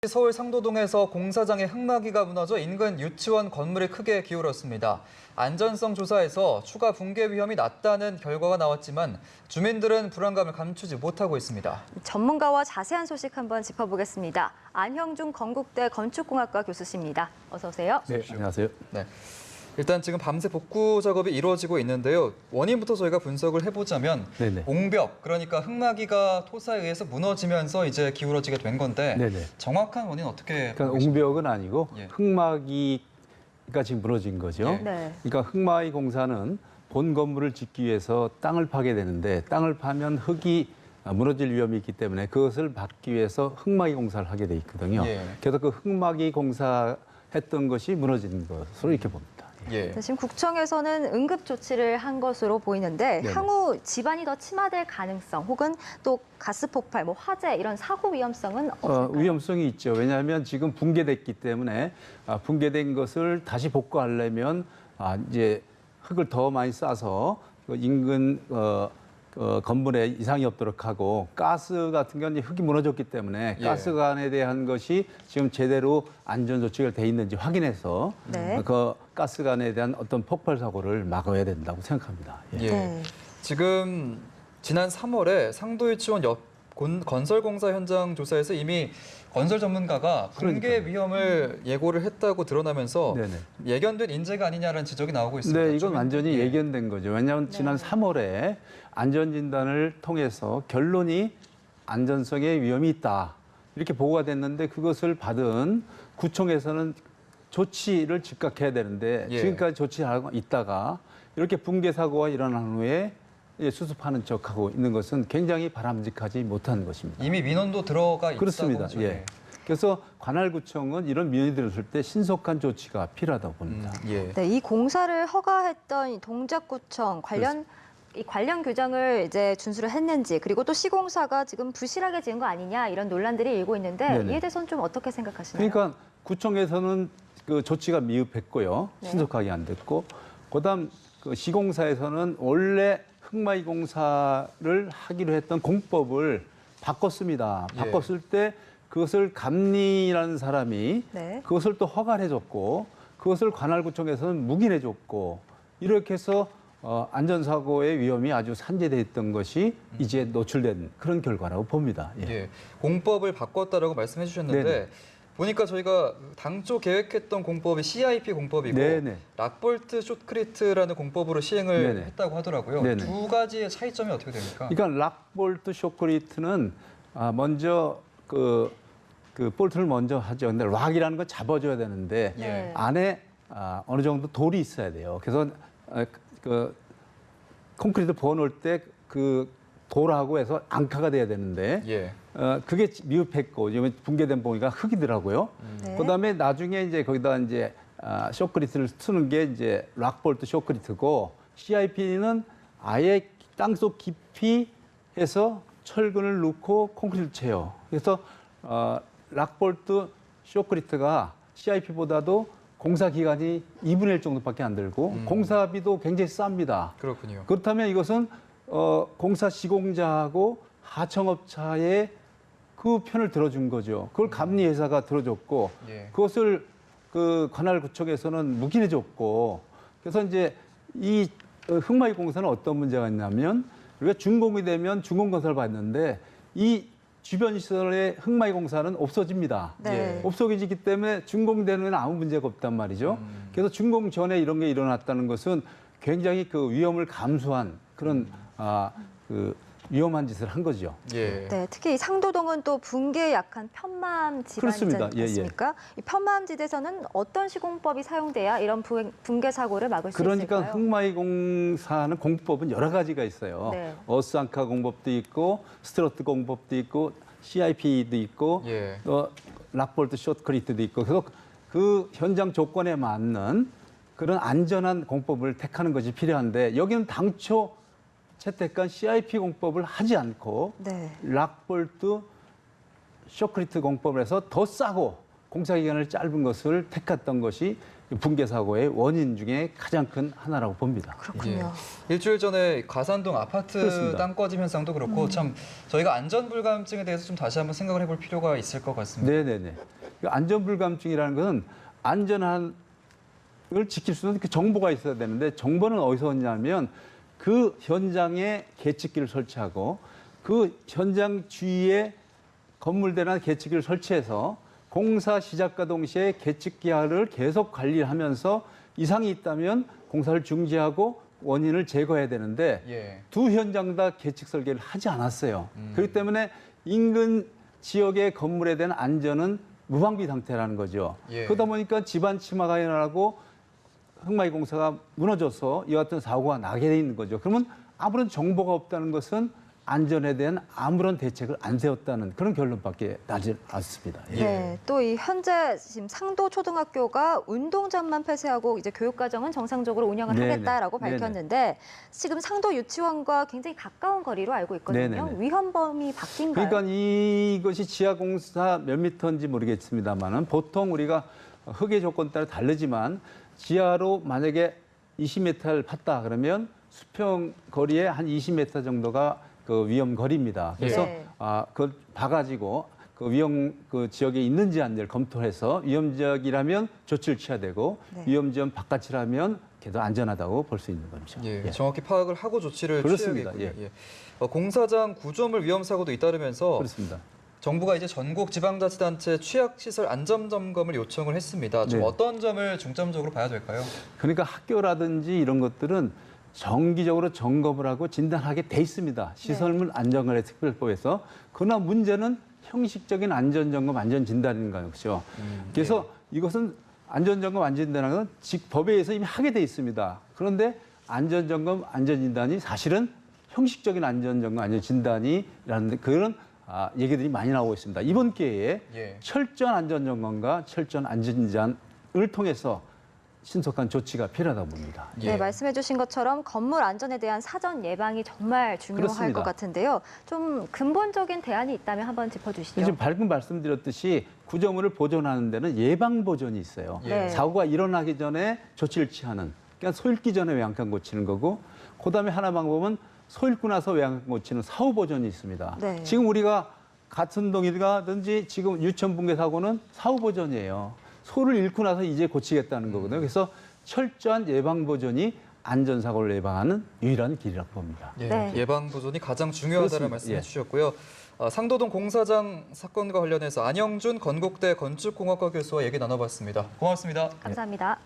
서울 상도동에서 공사장의 흙막이가 무너져 인근 유치원 건물이 크게 기울었습니다. 안전성 조사에서 추가 붕괴 위험이 낮다는 결과가 나왔지만 주민들은 불안감을 감추지 못하고 있습니다. 전문가와 자세한 소식 한번 짚어보겠습니다. 안형중 건국대 건축공학과 교수십니다. 어서 오세요. 네, 안녕하세요. 네. 일단 지금 밤새 복구 작업이 이루어지고 있는데요. 원인부터 저희가 분석을 해보자면 네네. 옹벽, 그러니까 흙막이가 토사에 의해서 무너지면서 이제 기울어지게 된 건데 네네. 정확한 원인 어떻게 그러니까 보고 계십니까? 옹벽은 아니고 예. 흙막이가 지금 무너진 거죠. 예. 네. 그러니까 흙막이 공사는 본 건물을 짓기 위해서 땅을 파게 되는데 땅을 파면 흙이 무너질 위험이 있기 때문에 그것을 막기 위해서 흙막이 공사를 하게 돼 있거든요. 예. 그래서 그 흙막이 공사했던 것이 무너진 것으로 이렇게 봅니다. 예. 지금 구청에서는 응급 조치를 한 것으로 보이는데 네네. 향후 집안이 더 침하될 가능성 혹은 또 가스 폭발, 화재 이런 사고 위험성은 없을까요? 위험성이 있죠. 왜냐하면 지금 붕괴됐기 때문에 붕괴된 것을 다시 복구하려면 이제 흙을 더 많이 싸서 그 인근 건물에 이상이 없도록 하고 가스 같은 경우는 흙이 무너졌기 때문에 예. 가스관에 대한 것이 지금 제대로 안전 조치가 돼 있는지 확인해서 네. 그 가스관에 대한 어떤 폭발 사고를 막아야 된다고 생각합니다. 예. 예. 네. 지금 지난 3월에 상도유치원 옆 건설공사 현장 조사에서 이미 건설 전문가가 붕괴 위험을 예고를 했다고 드러나면서 네네. 예견된 인재가 아니냐라는 지적이 나오고 있습니다. 네, 이건 좀- 완전히 예. 예견된 거죠. 왜냐하면 지난 3월에 안전진단을 통해서 결론이 안전성에 위험이 있다. 이렇게 보고가 됐는데 그것을 받은 구청에서는 조치를 즉각해야 되는데 예. 지금까지 조치하고 있다가 이렇게 붕괴 사고가 일어난 후에 수습하는 척하고 있는 것은 굉장히 바람직하지 못한 것입니다. 이미 민원도 들어가 있다고 그렇습니다. 하죠. 예. 그래서 관할구청은 이런 민원이 들었을 때 신속한 조치가 필요하다고 봅니다. 예. 네, 이 공사를 허가했던 이 동작구청 이 관련 규정을 이제 준수를 했는지 그리고 또 시공사가 지금 부실하게 지은 거 아니냐 이런 논란들이 일고 있는데 네네. 이에 대해서는 좀 어떻게 생각하시나요? 그러니까 구청에서는 그 조치가 미흡했고요. 네. 신속하게 안 됐고, 그다음 그 시공사에서는 원래 흙마이 공사를 하기로 했던 공법을 바꿨습니다. 예. 바꿨을 때 그것을 감리라는 사람이 네. 그것을 또 허가를 해줬고, 그것을 관할구청에서는 묵인해줬고, 이렇게 해서 안전사고의 위험이 아주 산재돼 있던 것이 이제 노출된 그런 결과라고 봅니다. 예. 예. 공법을 바꿨다라고 말씀해 주셨는데 네네. 보니까 저희가 당초 계획했던 공법이 CIP 공법이고 네네. 락볼트 숏크리트라는 공법으로 시행을 네네. 했다고 하더라고요. 네네. 두 가지의 차이점이 어떻게 됩니까? 그러니까 락볼트 쇼크리트는 먼저 그 볼트를 먼저 하죠. 근데 락이라는 건 잡아줘야 되는데 예. 안에 어느 정도 돌이 있어야 돼요. 그래서 그 콘크리트 부어놓을 때 그 돌하고 해서 앙카가 돼야 되는데 예. 그게 미흡했고 지금 붕괴된 봉이가 흙이더라고요. 네. 그다음에 나중에 이제 거기다 이제 쇼크리트를 쓰는 게 이제 락볼트 쇼크리트고 CIP는 아예 땅속 깊이 해서 철근을 넣고 콘크리트를 채요. 그래서 락볼트 쇼크리트가 CIP보다도 공사 기간이 2분의 1 정도밖에 안 들고 공사비도 굉장히 쌉니다. 그렇군요. 그렇다면 이것은 공사 시공자하고 하청업자의 그 편을 들어준 거죠. 그걸 감리회사가 들어줬고 예. 그것을 그 관할구청에서는 묵인해줬고 그래서 이제 이 흙마이 공사는 어떤 문제가 있냐면 우리가 준공이 되면 준공건설을 받는데 이 주변 시설의 흙마이 공사는 없어집니다. 네. 없어지기 때문에 준공되는 데는 아무 문제가 없단 말이죠. 그래서 준공 전에 이런 게 일어났다는 것은 굉장히 그 위험을 감수한 그런 그 위험한 짓을 한 거죠. 예. 네, 특히 이 상도동은 또 붕괴에 약한 편마음 지방이지 그렇습니다. 예, 예. 않습니까? 이 편마음지대에서는 어떤 시공법이 사용돼야 이런 붕괴 사고를 막을 수 그러니까 있을까요? 흙마이 공사는 공법은 여러 가지가 있어요. 네. 어스앙카 공법도 있고 스트러트 공법도 있고 CIP도 있고 예. 락볼트 숏크리트도 있고 그래서 그 현장 조건에 맞는 그런 안전한 공법을 택하는 것이 필요한데 여기는 당초 채택한 CIP 공법을 하지 않고 네. 락볼트 쇼크리트 공법을 해서 더 싸고 공사 기간을 짧은 것을 택했던 것이 붕괴 사고의 원인 중에 가장 큰 하나라고 봅니다. 그렇군요. 예. 일주일 전에 가산동 아파트 그렇습니다. 땅 꺼짐 현상도 그렇고 참 저희가 안전 불감증에 대해서 좀 다시 한번 생각을 해볼 필요가 있을 것 같습니다. 네네네. 안전 불감증이라는 것은 안전한 을 지킬 수 있는 그 정보가 있어야 되는데 정보는 어디서 오냐면 그 현장에 계측기를 설치하고 그 현장 주위에 건물대나 계측기를 설치해서 공사 시작과 동시에 계측기를 계속 관리하면서 이상이 있다면 공사를 중지하고 원인을 제거해야 되는데 예. 두 현장 다 계측 설계를 하지 않았어요. 그렇기 때문에 인근 지역의 건물에 대한 안전은 무방비 상태라는 거죠. 예. 그러다 보니까 집안 침하가 일어나고 흙막이 공사가 무너져서 이와 같은 사고가 나게 돼 있는 거죠. 그러면 아무런 정보가 없다는 것은 안전에 대한 아무런 대책을 안 세웠다는 그런 결론밖에 나지 않습니다. 예. 네, 또 이 현재 지금 상도 초등학교가 운동장만 폐쇄하고 이제 교육과정은 정상적으로 운영을 네네. 하겠다라고 네네. 밝혔는데 지금 상도 유치원과 굉장히 가까운 거리로 알고 있거든요. 네네네. 위험범위 바뀐가요? 그러니까 이것이 지하 공사 몇 미터인지 모르겠습니다만은 보통 우리가 흙의 조건 따라 다르지만 지하로 만약에 20m를 팠다 그러면 수평 거리에 한 20m 정도가 그 위험 거리입니다. 그래서 네. 그걸 봐가지고 그 위험 그 지역에 있는지 아닌지를 검토해서 위험 지역이라면 조치를 취해야 되고 네. 위험 지역 바깥이라면 걔도 안전하다고 볼 수 있는 거죠. 예, 예. 정확히 파악을 하고 조치를 그렇습니다. 취해야겠군요. 예. 공사장 구조물 위험 사고도 잇따르면서 그렇습니다. 정부가 이제 전국 지방자치단체 취약시설 안전 점검을 요청을 했습니다. 좀 네. 어떤 점을 중점적으로 봐야 될까요? 그러니까 학교라든지 이런 것들은 정기적으로 점검을 하고 진단하게 돼 있습니다. 시설물 안전관리 특별법에서. 그러나 문제는 형식적인 안전점검, 안전진단인 거죠. 그래서 이것은 안전점검, 안전진단은 건 법에 의해서 이미 하게 돼 있습니다. 그런데 안전점검, 안전진단이 사실은 형식적인 안전점검, 안전진단이라는 그런 얘기들이 많이 나오고 있습니다. 이번 기회에 예. 철저한 안전점검과 철저한 안전진단을 통해서 신속한 조치가 필요하다고 봅니다. 예. 네, 말씀해 주신 것처럼 건물 안전에 대한 사전 예방이 정말 중요할 그렇습니다. 것 같은데요. 좀 근본적인 대안이 있다면 한번 짚어주시죠. 지금 방금 말씀드렸듯이 구조물을 보존하는 데는 예방 보존이 있어요. 네. 사고가 일어나기 전에 조치를 취하는. 그러니까 소잃기 전에 외양간 고치는 거고, 그다음에 하나 방법은 소잃고 나서 외양간 고치는 사후 보존이 있습니다. 네. 지금 우리가 같은 동이라든지 지금 유치원 붕괴 사고는 사후 보존이에요. 소를 잃고 나서 이제 고치겠다는 거거든요. 그래서 철저한 예방 보존이 안전사고를 예방하는 유일한 길이라고 봅니다. 예, 네. 예방 보존이 가장 중요하다는 그렇습니다. 말씀해 예. 주셨고요. 상도동 공사장 사건과 관련해서 안영준 건국대 건축공학과 교수와 얘기 나눠봤습니다. 고맙습니다. 감사합니다.